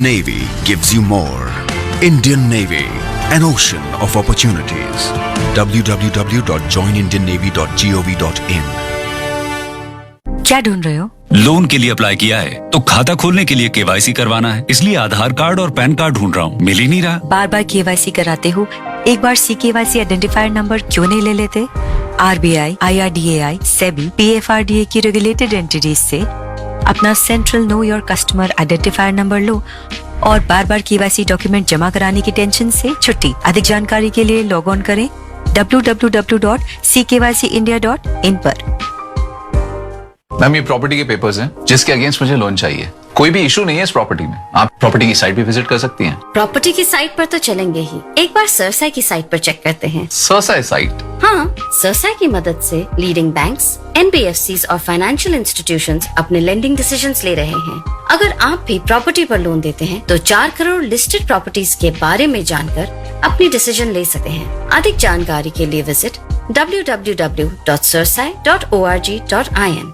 Navy gives you more. Indian Navy, an ocean of opportunities. www.joinindiannavy.gov.in. क्या ढूंढ रहे हो? लोन के लिए अप्लाई किया है तो खाता खोलने के लिए केवाईसी करवाना है, इसलिए आधार कार्ड और पैन कार्ड ढूंढ रहा हूँ, मिल ही नहीं रहा। बार बार केवाईसी कराते हो, एक बार CKYC आइडेंटिफायर नंबर क्यों नहीं ले लेते? RBI, IRDAI, SEBI, PFRDA की रेगुलेटेड एंटिटीज से अपना central know your customer identifier number लो और बार बार KYC डॉक्यूमेंट जमा कराने की टेंशन से छुट्टी। अधिक जानकारी के लिए लॉग ऑन करें www.ckYcindia.in पर। मैम, ये प्रॉपर्टी के पेपर्स हैं जिसके अगेंस्ट मुझे लोन चाहिए। कोई भी इशू नहीं है इस प्रॉपर्टी में। आप प्रॉपर्टी की साइट भी विजिट कर सकती हैं। प्रॉपर्टी की साइट पर तो चलेंगे ही, एक बार सरसाई की साइट पर चेक करते हैं। Cerci site? हाँ, सरसाई की मदद से लीडिंग बैंक्स, NBFCs और फाइनेंशियल इंस्टीट्यूशंस अपने लेंडिंग डिसीजंस ले रहे हैं। अगर आप भी प्रॉपर्टी पर लोन देते हैं तो 4 करोड़ लिस्टेड प्रॉपर्टीज के बारे में जानकर अपनी डिसीजन ले सकते हैं। अधिक जानकारी के लिए visit www.sirsai.org.in।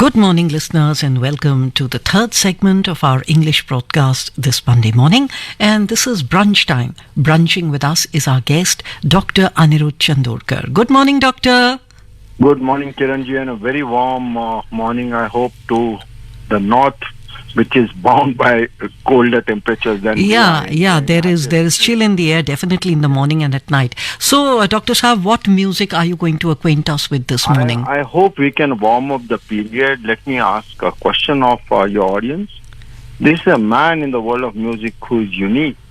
Good morning, listeners, and welcome to the third segment of our English broadcast this Monday morning. And this is brunch time. Brunching with us is our guest, Dr. Anirudh Chandorkar. Good morning, Doctor. Good morning, Kiranji, and a very warm morning, I hope, to the north, which is bound by colder temperatures than there is chill in the air, definitely in the morning and at night. So, Dr. Saab, what music are you going to acquaint us with this morning? I hope we can warm up the period. Let me ask a question of your audience. This is a man in the world of music who is unique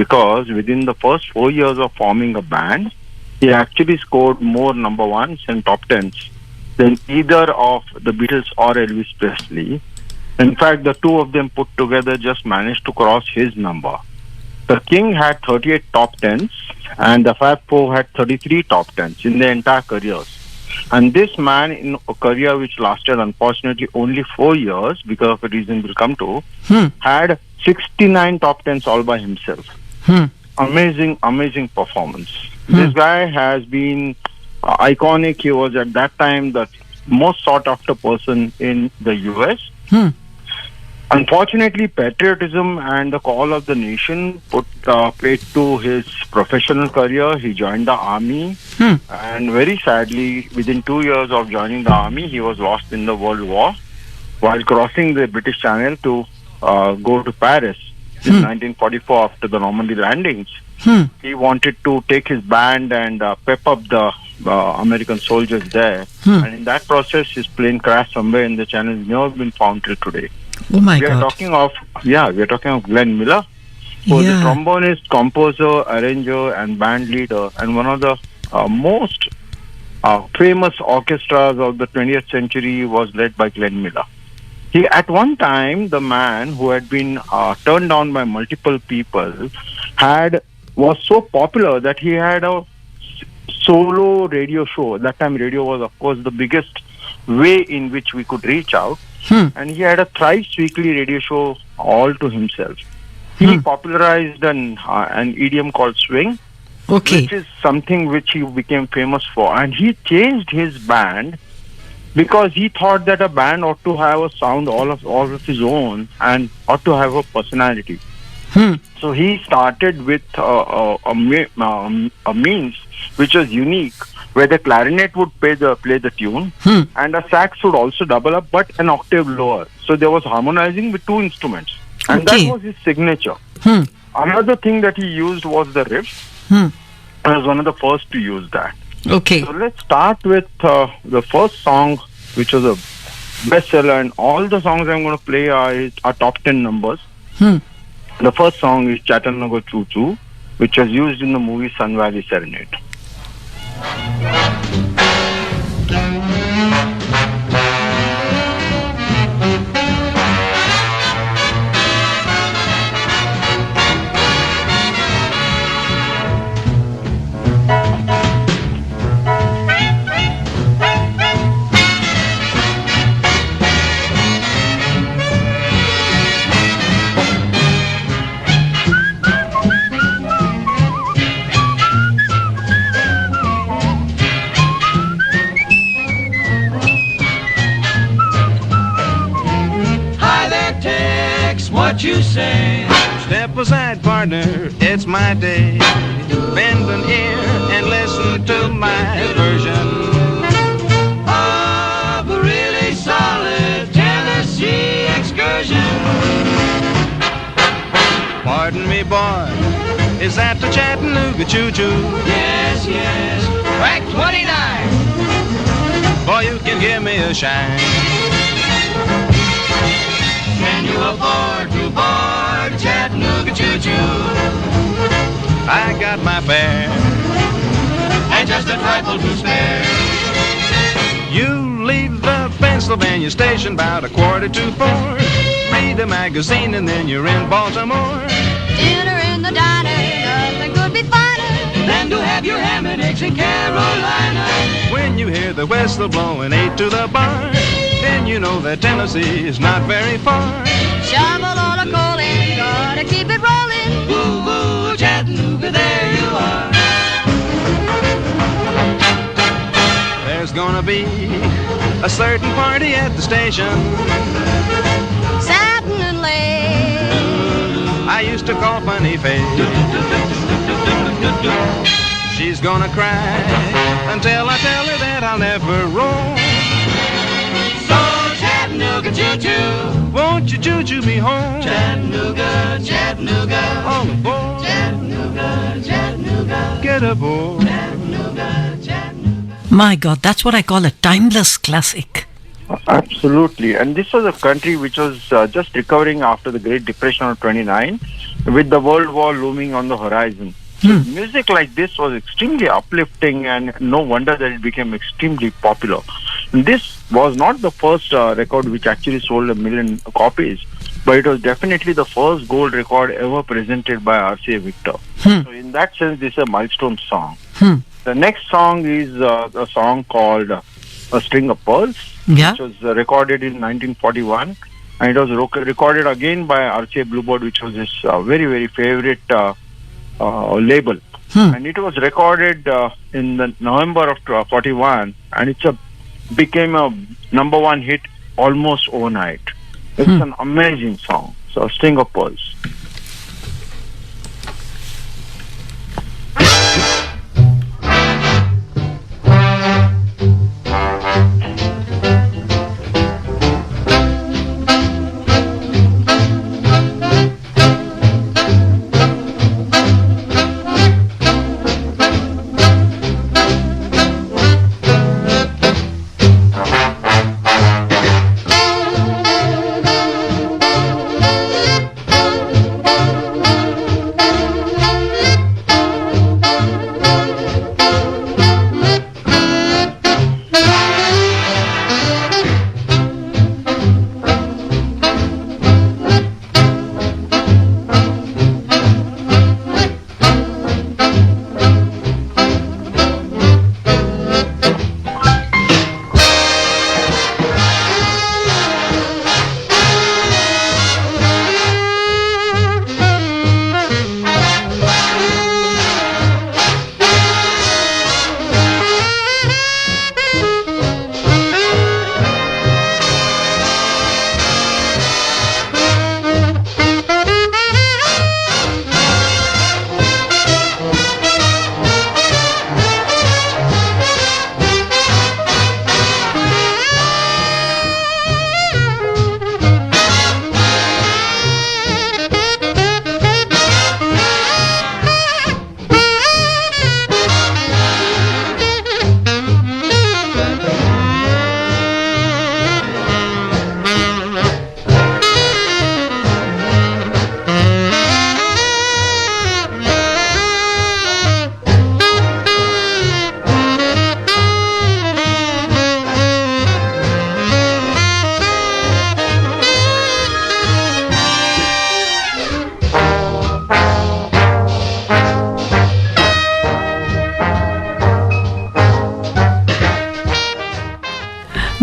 because within the first 4 years of forming a band, he actually scored more number ones and top tens than either of the Beatles or Elvis Presley. In fact, the two of them put together just managed to cross his number. The King had 38 top tens and the Fab Four had 33 top tens in their entire careers. And this man, in a career which lasted unfortunately only 4 years, because of a reason we'll come to, had 69 top tens all by himself. Amazing performance. This guy has been iconic. He was at that time the most sought after person in the US. Unfortunately, patriotism and the call of the nation played to his professional career. He joined the army, and very sadly, within 2 years of joining the army, he was lost in the World War while crossing the British Channel to go to Paris in 1944 after the Normandy landings. He wanted to take his band and pep up the American soldiers there, and in that process, his plane crashed somewhere in the Channel. Has never been found till today. Oh my we God! are talking of Glenn Miller, who was a trombonist, composer, arranger, and band leader, and one of the most famous orchestras of the 20th century was led by Glenn Miller. He, at one time, the man who had been turned down by multiple people, was so popular that he had a solo radio show. At that time, radio was, of course, the biggest way in which we could reach out. And he had a thrice weekly radio show all to himself. He popularized an idiom called swing, which is something which he became famous for. And he changed his band because he thought that a band ought to have a sound all of his own and ought to have a personality. So he started with a means which was unique, where the clarinet would play the tune and a sax would also double up but an octave lower. So there was harmonizing with two instruments, and that was his signature. Another thing that he used was the riff. He was one of the first to use that. Okay. So let's start with the first song, which was a bestseller, and all the songs I'm going to play are top 10 numbers. The first song is Chattanooga Choo Choo, which was used in the movie Sun Valley Serenade. X what you say. Step aside, partner, it's my day. Bend an ear and listen to my version of a really solid Tennessee excursion. Pardon me, boy, is that the Chattanooga choo-choo? Yes, yes, track 29. Boy, you can give me a shine. Can you afford to board Chattanooga choo-choo? I got my fare and just a trifle to spare. You leave the Pennsylvania station about 3:45. Read a magazine and then you're in Baltimore. Dinner in the diner, nothing could be finer Than to have your ham and eggs in Carolina. When you hear the whistle blowing 8 to the bar, then you know that Tennessee is not very far. Shovel all the coal in, gotta keep it rolling. Woo woo, Chattanooga, there you are. There's gonna be a certain party at the station. Satin and lace, I used to call Funny Face. She's gonna cry until I tell her that I'll never roam. So Chattanooga choo-choo, won't you choo-choo me home? Chattanooga, Chattanooga, all aboard. Chattanooga, Chattanooga, get aboard. Chattanooga, Chattanooga. My God, that's what I call a timeless classic. Absolutely. And this was a country which was just recovering after the Great Depression of 29, with the World War looming on the horizon. So music like this was extremely uplifting, and no wonder that it became extremely popular. This was not the first record which actually sold 1 million copies, but it was definitely the first gold record ever presented by RCA Victor. So in that sense, this is a milestone song. The next song is a song called A String of Pearls, Yeah. which was recorded in 1941, and it was recorded again by RCA Bluebird, which was his very, very favorite label. And it was recorded in the November of 41, and became a number one hit almost overnight. It's an amazing song. So, A String of Pearls.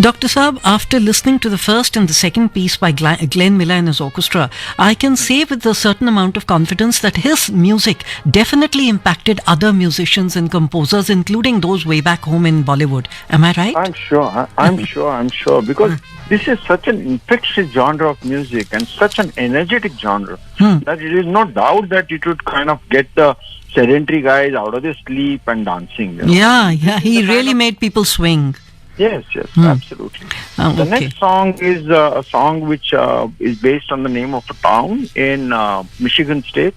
Dr. Saab, after listening to the first and the second piece by Glenn Miller and his orchestra, I can say with a certain amount of confidence that his music definitely impacted other musicians and composers, including those way back home in Bollywood. Am I right? I'm sure. I'm sure. Because this is such an infectious genre of music and such an energetic genre that it is no doubt that it would kind of get the sedentary guys out of their sleep and dancing. You know? Yeah. He really made people swing. Yes, absolutely. The Okay. next song is a song which is based on the name of a town in Michigan State.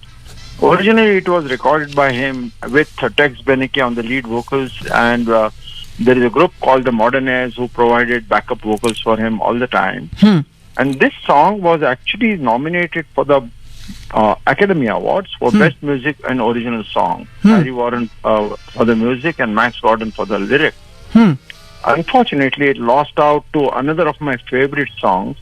Originally, it was recorded by him with Tex Beneke on the lead vocals, and there is a group called the Modernaires who provided backup vocals for him all the time. And this song was actually nominated for the Academy Awards for Best Music and Original Song. Harry Warren for the music and Max Gordon for the lyrics. Unfortunately, it lost out to another of my favorite songs,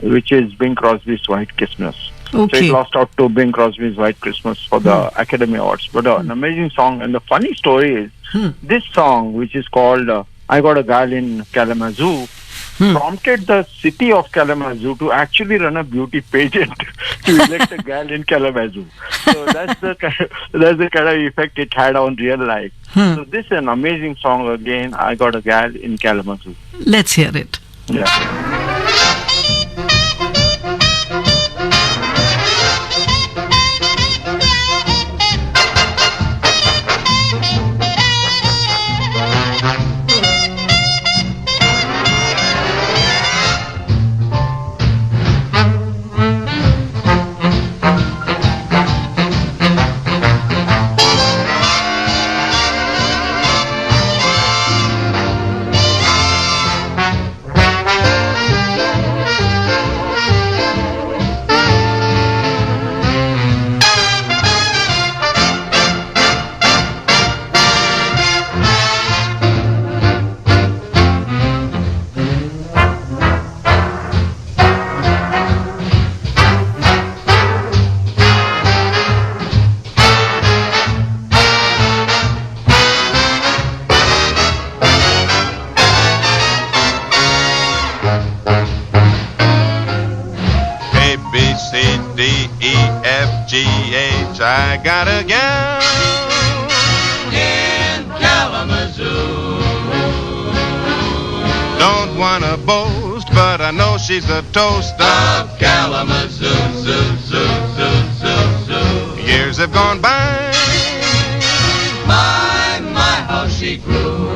which is Bing Crosby's White Christmas. Okay. So it lost out to Bing Crosby's White Christmas for the Academy Awards. But an amazing song. And the funny story is, this song, which is called I Got a Gal in Kalamazoo, prompted the city of Kalamazoo to actually run a beauty pageant to elect a gal in Kalamazoo. So that's the kind of effect it had on real life. So this is an amazing song again, I Got a Gal in Kalamazoo. Let's hear it. Yeah. I got a gal in Kalamazoo. Don't wanna boast, but I know she's the toast of Kalamazoo. Zoo, zoo, zoo, zoo, zoo. Years have gone by. My, how she grew.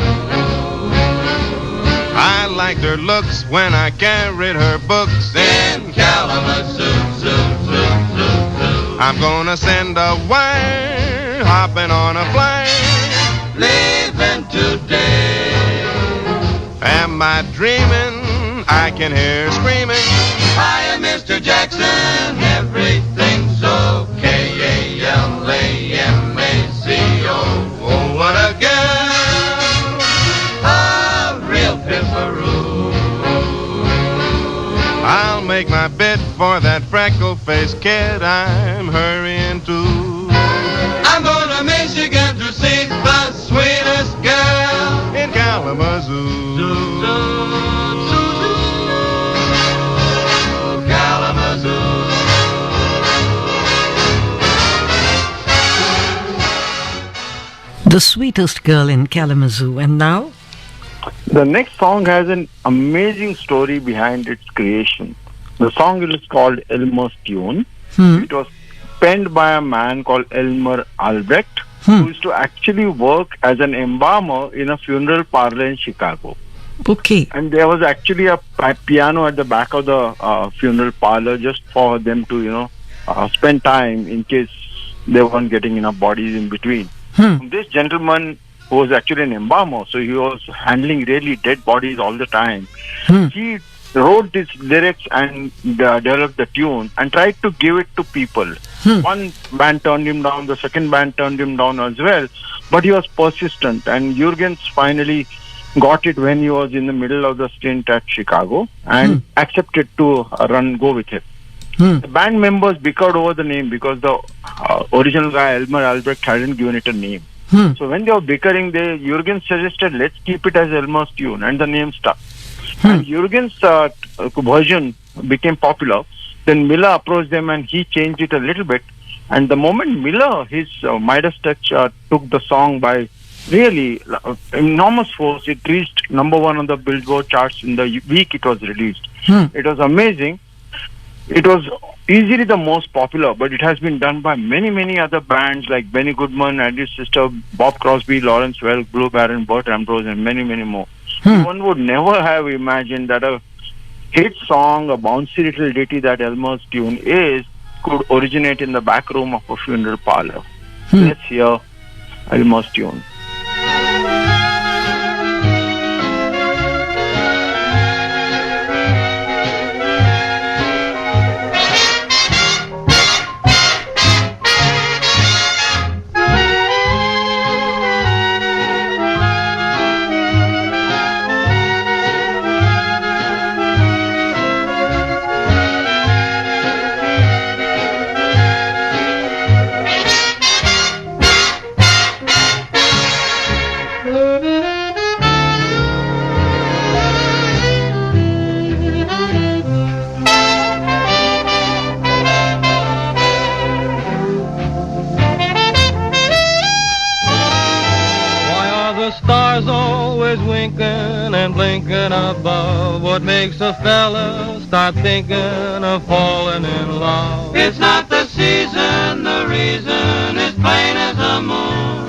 I liked her looks when I carried her books in Kalamazoo. Zoo, zoo, zoo. I'm gonna send a wire, hopping on a flight, leaving today. Am I dreaming? I can hear her screaming. Hiya, Mr. Jackson, everything's okay. A-L-A-M-A-C-O. Oh, what a girl, a real pimperoo. I'll make my bid for that freckle-faced kid I'm hurrying to. I'm going to Michigan to see the sweetest girl in Kalamazoo. Kalamazoo. The sweetest girl in Kalamazoo. And now? The next song has an amazing story behind its creation. The song is called Elmer's Tune. It was penned by a man called Elmer Albrecht, who used to actually work as an embalmer in a funeral parlor in Chicago. Okay. And there was actually a piano at the back of the funeral parlor just for them to, spend time in case they weren't getting enough bodies in between. This gentleman who was actually an embalmer, so he was handling really dead bodies all the time. He wrote these lyrics and developed the tune and tried to give it to people. One band turned him down, the second band turned him down as well, but he was persistent, and Jurgens finally got it when he was in the middle of the stint at Chicago and accepted to go with it. The band members bickered over the name because the original guy, Elmer Albrecht, hadn't given it a name. So when they were bickering, Jurgens suggested, let's keep it as Elmer's Tune, and the name stuck. And Jürgen's version became popular. Then Miller approached them and he changed it a little bit. And the moment Miller, his Midas touch, took the song by really enormous force, it reached number one on the Billboard charts in the week it was released. It was amazing. It was easily the most popular, but it has been done by many, many other bands like Benny Goodman, Andy's sister, Bob Crosby, Lawrence Welk, Blue Baron, Burt Ambrose, and many, many more. One would never have imagined that a hit song, a bouncy little ditty that Elmer's tune is, could originate in the back room of a funeral parlor. Let's hear Elmer's tune. Above, what makes a fella start thinking of falling in love? It's not the season, the reason is plain as the moon.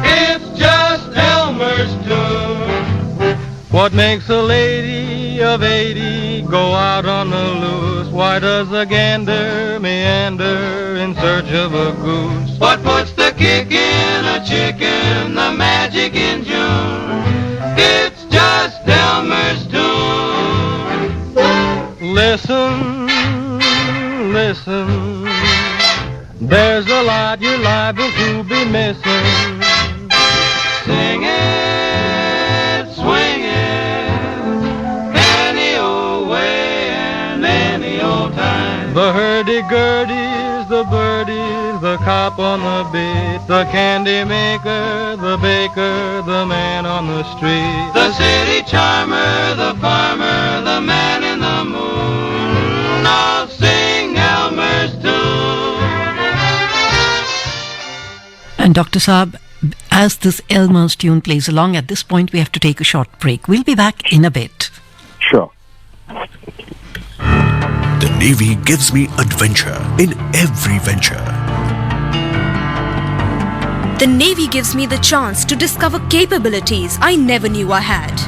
It's just Elmer's tune. What makes a lady of 80 go out on the loose? Why does a gander meander in search of a goose? What puts the kick in a chicken, the magic in June? It's just Elmer's tune. Listen, listen, there's a lot you're liable to be missing. Sing it, swing it, any old way and any old time. The hurdy-gurdy's, the birdies, the cop on the beat, the candy maker, the baker, the man on the street, the city charmer, the farmer, the man in the moon, all sing Elmer's tune. And Dr. Saab, as this Elmer's tune plays along, at this point we have to take a short break. We'll be back in a bit. Sure. The Navy gives me adventure in every venture. The Navy gives me the chance to discover capabilities I never knew I had.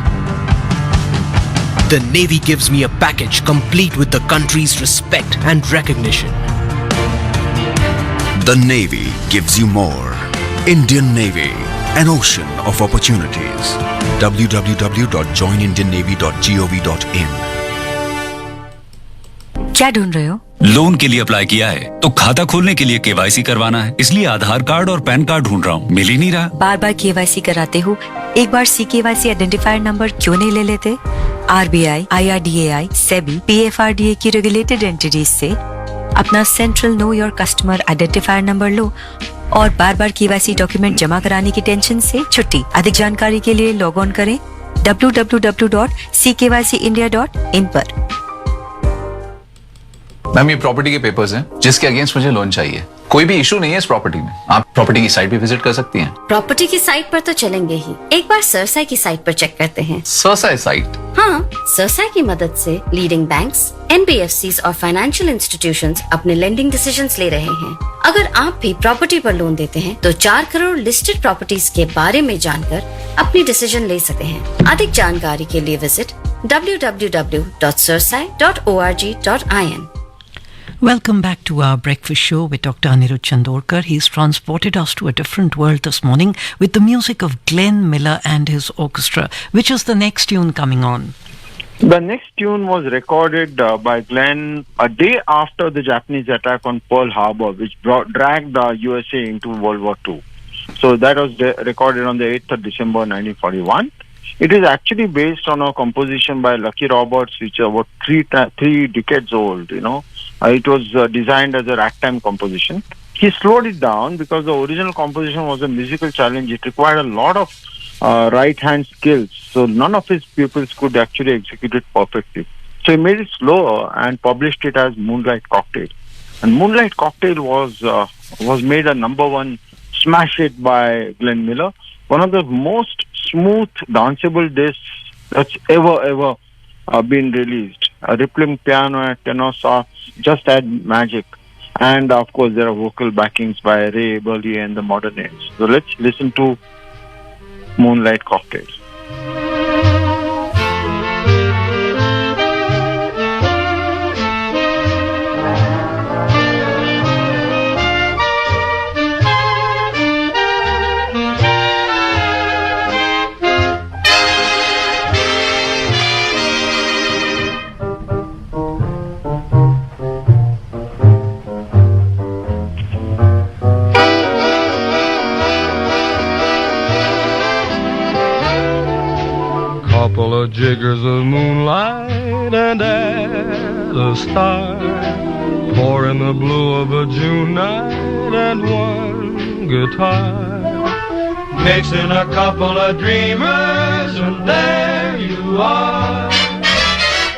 The Navy gives me a package complete with the country's respect and recognition. The Navy gives you more. Indian Navy, an ocean of opportunities. www.joinindiannavy.gov.in. क्या ढूंढ रहे हो? Loan के लिए apply किया है तो खाता खोलने के लिए केवाईसी करवाना है, इसलिए आधार कार्ड और पैन कार्ड ढूंढ रहा हूँ, मिल ही नहीं रहा। बार बार केवाईसी कराते हो, एक बार CKYC आइडेंटिफायर नंबर क्यों नहीं ले लेते? RBI, IRDAI, SEBI, PFRDA की रेगुलेटेड एंटिटीज से अपना central know your customer identifier number लो और बार बार KYC डॉक्यूमेंट जमा कराने की टेंशन से छुट्टी। अधिक जानकारी के लिए लॉग ऑन करें www.ckYcindia.in पर। मैम, ये प्रॉपर्टी के पेपर्स हैं जिसके अगेंस्ट मुझे लोन चाहिए। कोई भी इशू नहीं है इस प्रॉपर्टी में। आप प्रॉपर्टी की साइट भी विजिट कर सकती हैं। प्रॉपर्टी की साइट पर तो चलेंगे ही, एक बार सरसाई की साइट पर चेक करते हैं। Cerci site? हाँ, सरसाई की मदद से लीडिंग बैंक्स, NBFCs और फाइनेंशियल इंस्टीट्यूशंस अपने लेंडिंग डिसीजंस ले रहे हैं। अगर आप भी प्रॉपर्टी पर लोन देते हैं तो 4 करोड़ लिस्टेड प्रॉपर्टीज के बारे में जानकर अपनी डिसीजन ले सकते हैं। अधिक जानकारी के लिए visit www.sirsai.org.in। Welcome back to our breakfast show with Dr. Anirudh Chandorkar. He's transported us to a different world this morning with the music of Glenn Miller and his orchestra. Which is the next tune coming on? The next tune was recorded by Glenn a day after the Japanese attack on Pearl Harbor, which dragged the USA into World War II. So that was recorded on the 8th of December 1941. It is actually based on a composition by Lucky Roberts, which is about three decades old, you know. It was designed as a ragtime composition. He slowed it down because the original composition was a musical challenge. It required a lot of right hand skills, so none of his pupils could actually execute it perfectly. So he made it slower and published it as Moonlight Cocktail. And Moonlight Cocktail was made a number one smash hit by Glenn Miller, one of the most smooth danceable discs that's ever been released. A rippling piano and tenor sax just add magic. And of course, there are vocal backings by Ray Burley and the Modern Age. So let's listen to Moonlight Cocktail. Couple of jiggers of moonlight and add a star, pour in the blue of a June night and one guitar, mix in a couple of dreamers and there you are.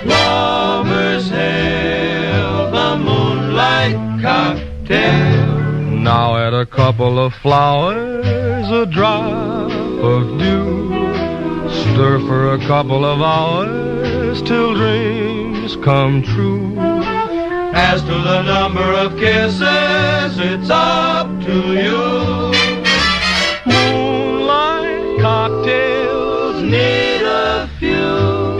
Lovers hail the moonlight cocktail. Now add a couple of flowers, a drop of dew, stir for a couple of hours till dreams come true. As to the number of kisses, it's up to you. Moonlight cocktails need a few.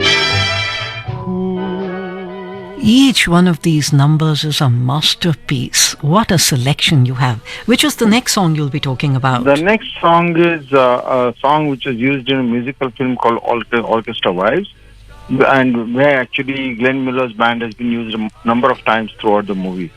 Each one of these numbers is a masterpiece. What a selection you have. Which is the next song you'll be talking about? The next song is a song which is used in a musical film called Orchestra Wives, and where actually Glenn Miller's band has been used a number of times throughout the movie.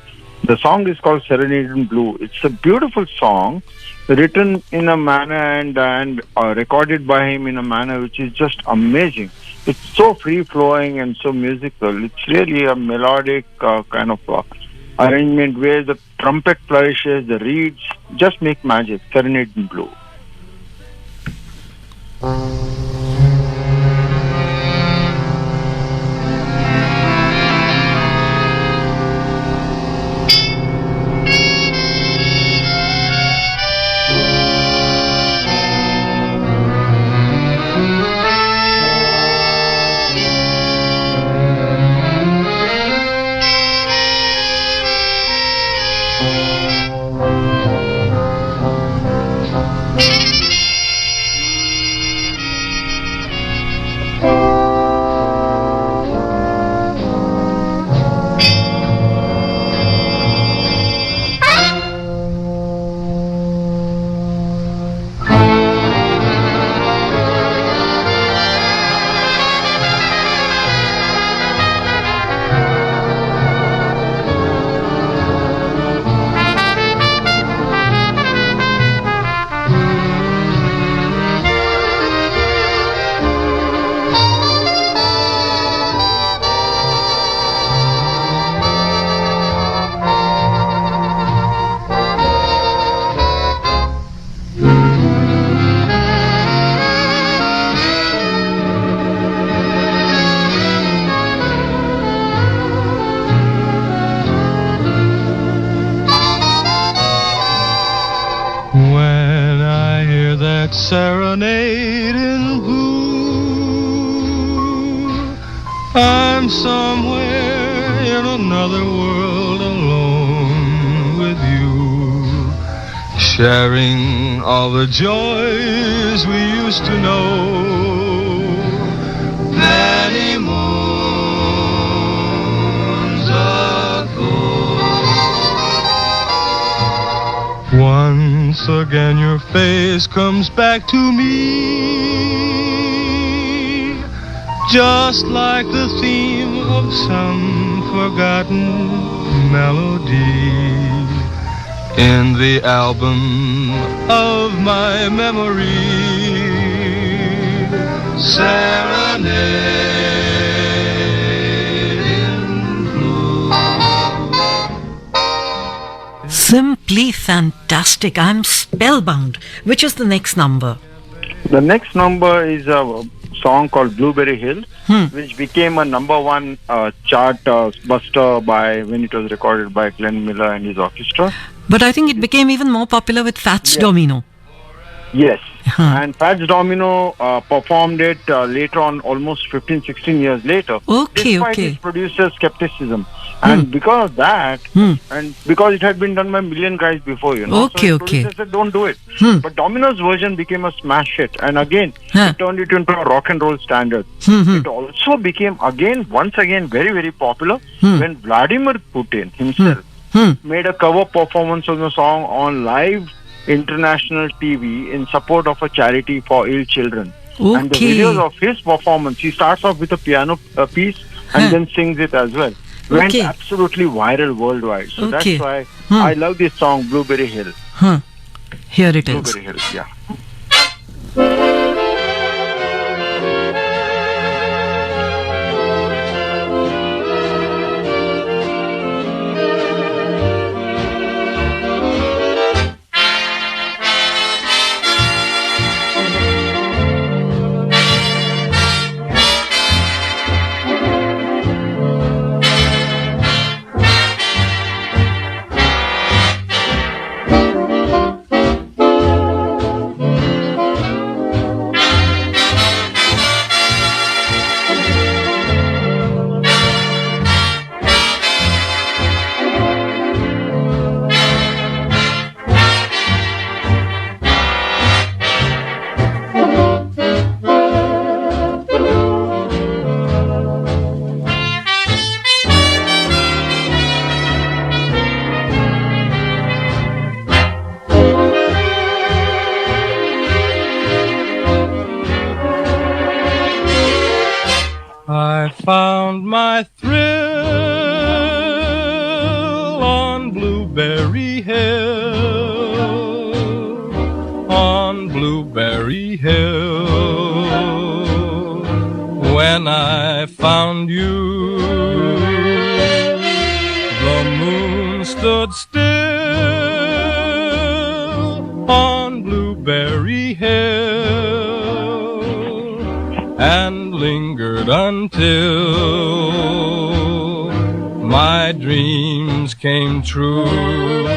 The song is called Serenade in Blue. It's a beautiful song, written in a manner and recorded by him in a manner which is just amazing. It's so free-flowing and so musical. It's really a melodic kind of arrangement where the trumpet flourishes, the reeds just make magic. Serenade in Blue. Serenade in blue. I'm somewhere in another world alone with you, sharing all the joys we used to know. Many moons ago. Once again your face comes back to me, just like the theme of some forgotten melody in the album of my memory. Serenade in blue. Simply fantastic. I'm spellbound. Which is the next number? The next number is a song called Blueberry Hill, which became a number one chart buster when it was recorded by Glenn Miller and his orchestra. But I think it became even more popular with Fats Domino. Yes. And Fats Domino performed it later on, almost 15-16 years later. Despite his producer's skepticism. And because of that, and because it had been done by a million guys before, so producer said, don't do it. But Domino's version became a smash hit. And again, it turned it into a rock and roll standard. It also became, once again, very, very popular when Vladimir Putin himself made a cover performance of the song on live international TV in support of a charity for ill children. And the videos of his performance, he starts off with a piano piece and then sings it as well. Went absolutely viral worldwide. So that's why I love this song, Blueberry Hill. Here it is. Blueberry Hill, yeah. I found my thrill on Blueberry Hill, on Blueberry Hill. When I found you, the moon stood still on Blueberry Hill and lingered until my dreams came true.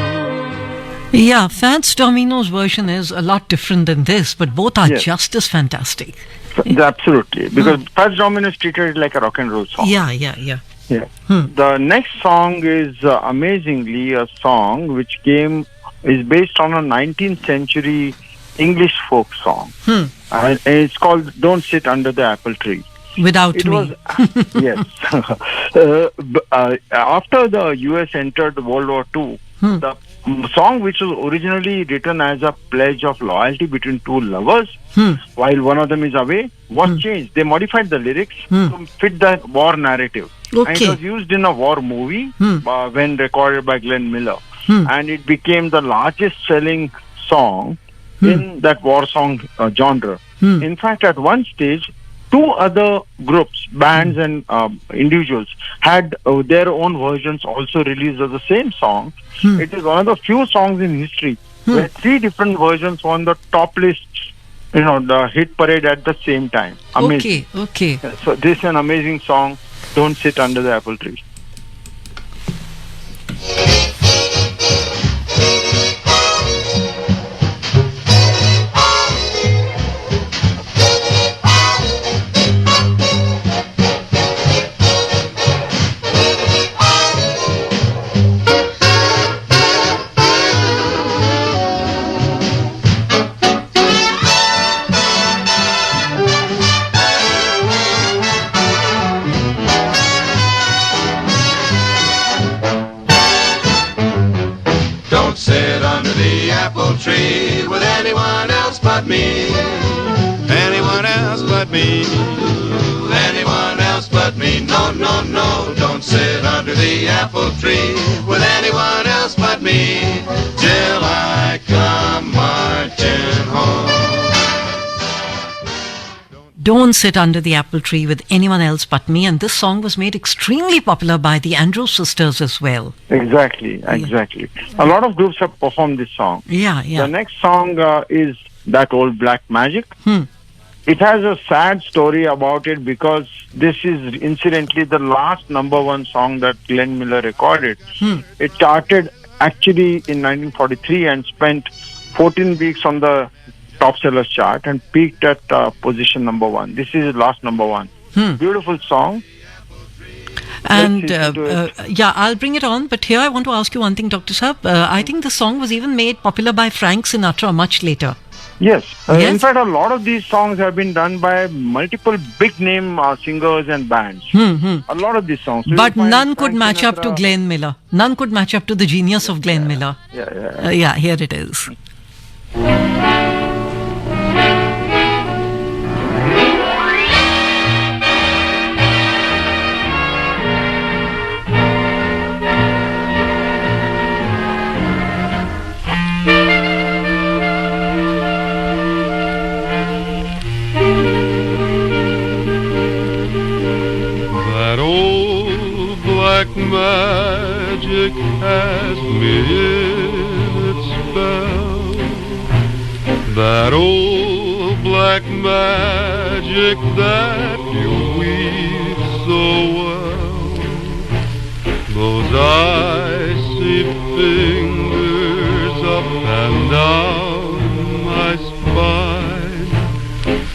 Yeah, Fats Domino's version is a lot different than this, but both are just as fantastic. Absolutely, because Fats Domino is treated like a rock and roll song. Yeah. The next song is amazingly a song which is based on a 19th century English folk song. And it's called Don't Sit Under the Apple Tree. Without me. Yes. After the US entered World War II, the song, which was originally written as a pledge of loyalty between two lovers, while one of them is away, was changed. They modified the lyrics to fit the war narrative. And it was used in a war movie when recorded by Glenn Miller. And it became the largest selling song in that war song genre. In fact, at one stage, two other groups, bands and individuals had their own versions also released of the same song. It is one of the few songs in history where three different versions won the top lists, the hit parade at the same time. Amazing. Okay. So this is an amazing song, Don't Sit Under the Apple Tree. Sit under the apple tree with anyone else but me. Anyone else but me. Anyone else but me. No, no, no. Don't sit under the apple tree with anyone else but me till I come marching home. Don't Sit Under the Apple Tree with Anyone Else But Me. And this song was made extremely popular by the Andrews sisters as well. Exactly. A lot of groups have performed this song. Yeah. The next song is That Old Black Magic. It has a sad story about it because this is incidentally the last number one song that Glenn Miller recorded. It charted actually in 1943 and spent 14 weeks on the top sellers chart and peaked at position number one. This is his last number one. Beautiful song. And I'll bring it on. But here I want to ask you one thing, Dr. Saab. I think the song was even made popular by Frank Sinatra much later. Yes. In fact, a lot of these songs have been done by multiple big name singers and bands. A lot of these songs. So but none could match up to Glenn Miller. None could match up to the genius of Glenn Miller. Here it is. Magic has me in its spell. That old black magic that you weave so well. Those icy fingers up and down my spine.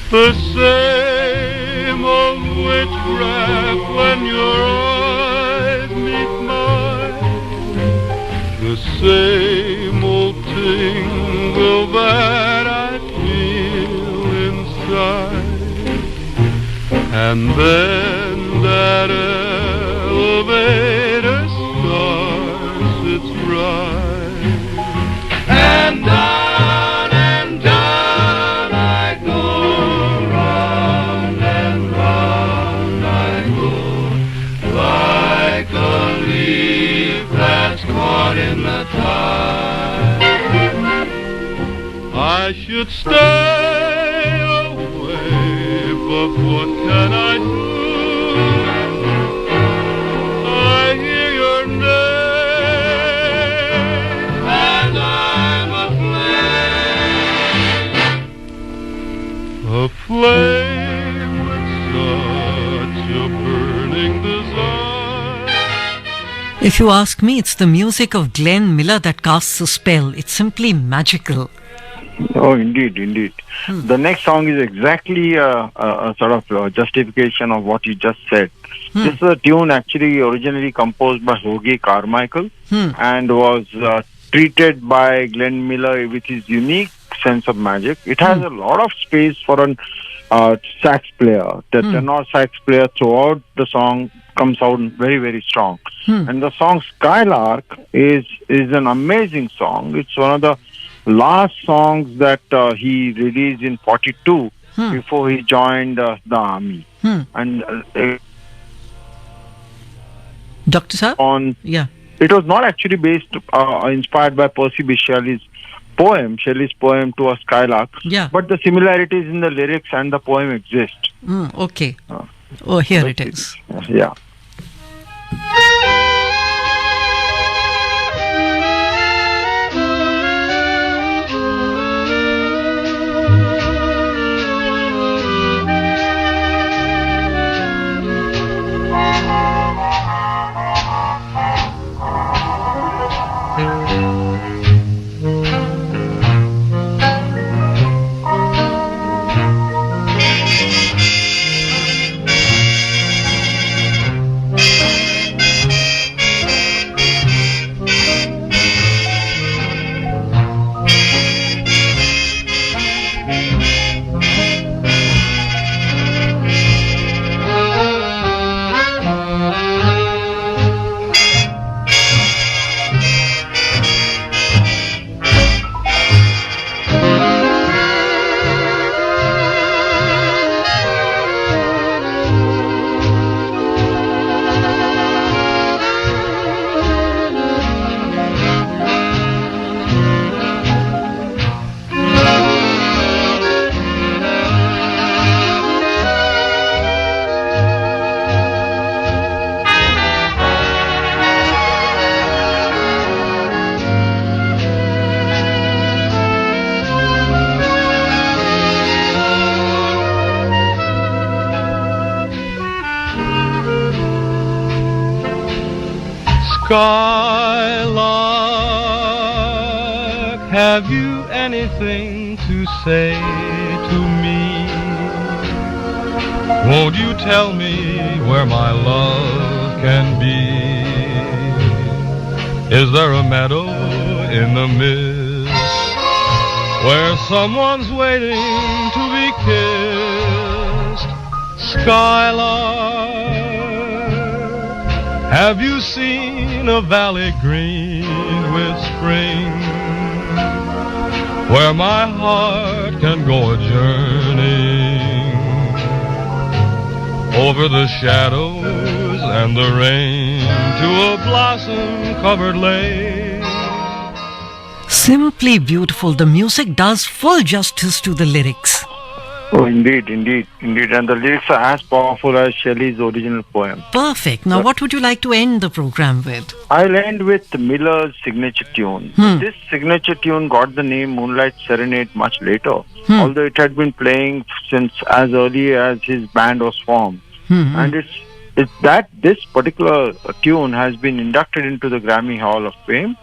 The same old witchcraft when you're the same old tingle that I feel inside. And then that elevator starts its ride. And down I go, round and round I go, like a leaf that's caught in the tide. I should stay away, but what can I do? I hear your name, and I'm aflame with such a burning desire. If you ask me, it's the music of Glenn Miller that casts a spell. It's simply magical. Oh, indeed. The next song is exactly a sort of justification of what you just said. This is a tune actually originally composed by Hoagy Carmichael and was treated by Glenn Miller with his unique sense of magic. It has a lot of space for a sax player. The tenor sax player throughout the song comes out very, very strong. And the song Skylark is an amazing song. It's one of the last songs that he released in 42 before he joined the army. And Dr. Saab? It was not actually inspired by Percy B. Shelley's poem to a Skylark. But the similarities in the lyrics and the poem exist. Okay. Here it is. Yeah. Skylark, have you anything to say to me? Won't you tell me where my love can be? Is there a meadow in the mist where someone's waiting to be kissed? Skylark, have you seen a valley green with spring, where my heart can go a-journeying over the shadows and the rain to a blossom-covered lake? Simply beautiful. The music does full justice to the lyrics. Oh, indeed. And the lyrics are as powerful as Shelley's original poem. Perfect. Now, what would you like to end the program with? I'll end with Miller's signature tune. This signature tune got the name Moonlight Serenade much later, although it had been playing since as early as his band was formed. And it's that this particular tune has been inducted into the Grammy Hall of Fame.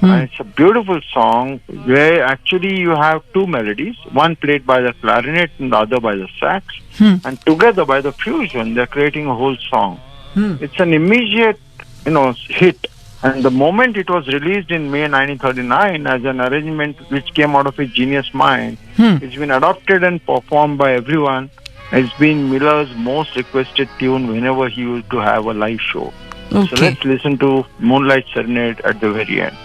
And it's a beautiful song where actually you have two melodies, one played by the clarinet and the other by the sax. And together by the fusion, they're creating a whole song. It's an immediate, hit. And the moment it was released in May 1939 as an arrangement which came out of his genius mind, it's been adopted and performed by everyone. It's been Miller's most requested tune whenever he used to have a live show. Okay. So let's listen to Moonlight Serenade at the very end.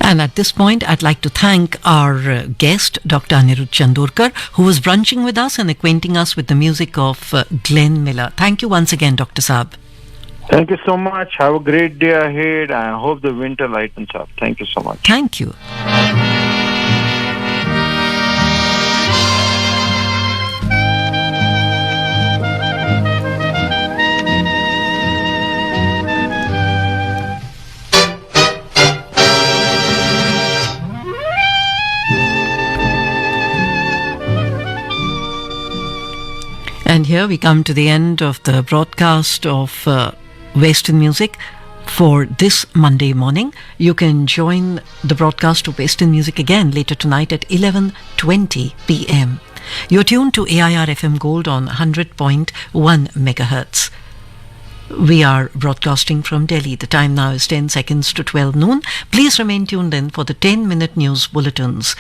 And at this point, I'd like to thank our guest, Dr. Anirudh Chandorkar, who was brunching with us and acquainting us with the music of Glenn Miller. Thank you once again, Dr. Saab. Thank you so much. Have a great day ahead. I hope the winter lightens up. Thank you so much. Thank you. And here we come to the end of the broadcast of Western Music for this Monday morning. You can join the broadcast of Western Music again later tonight at 11:20 p.m. You're tuned to AIR FM Gold on 100.1 megahertz. We are broadcasting from Delhi. The time now is 10 seconds to 12 noon. Please remain tuned in for the 10-minute news bulletins.